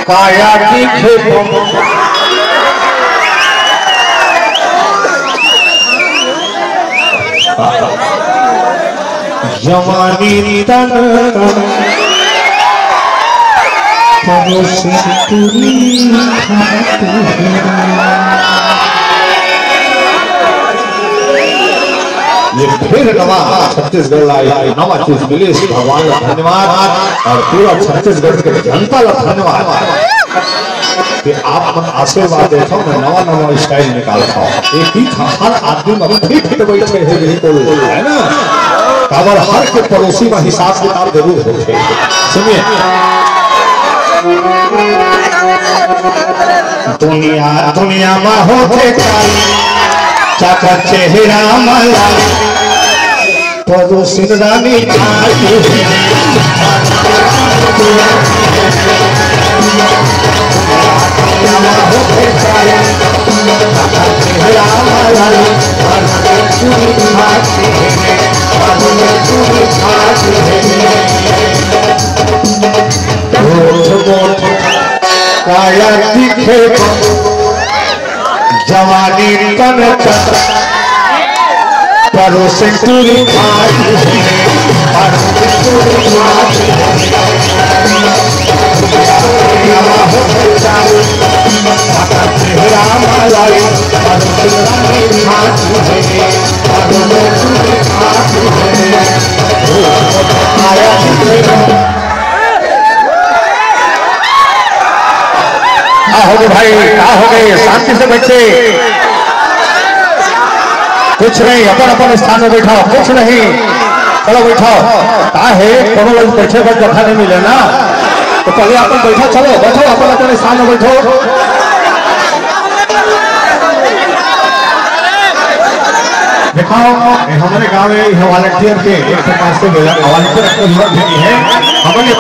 काया दिखे जवानी तन ये फिर नवा छत्तीसगढ़ लाई नवा चीज मिली इस भगवान का धन्यवाद और पूरा छत्तीसगढ़ के जनता का धन्यवाद कि आप मन आशीर्वाद देता हूँ मैं नवा नवा स्टाइल निकालता हूँ। एक ही था हर आदमी अभी फिट बैठे है बिल्कुल है ना काबर हर के पड़ोसी में हिसाब किताब जरूर होते। सुनिए दुनिया दुनिया में होते चाचा चेहरा मला पड़ोसी रानी काया दिखे जवानी तन परोसे पूरी हो गए भाई क्या हो गए शांति से बैठे कुछ नहीं अपन अपन स्थान में बैठाओ कुछ नहीं चलो बैठाओ क्या है कोनो लोग बैठे पर जगह नहीं मिले ना तो पहले अपन बैठो चलो बैठो अपन अपन स्थान में बैठो। दिखाओ हमारे गाँव में वॉलंटियर के एक प्रकार से वॉलंटियर है हमारे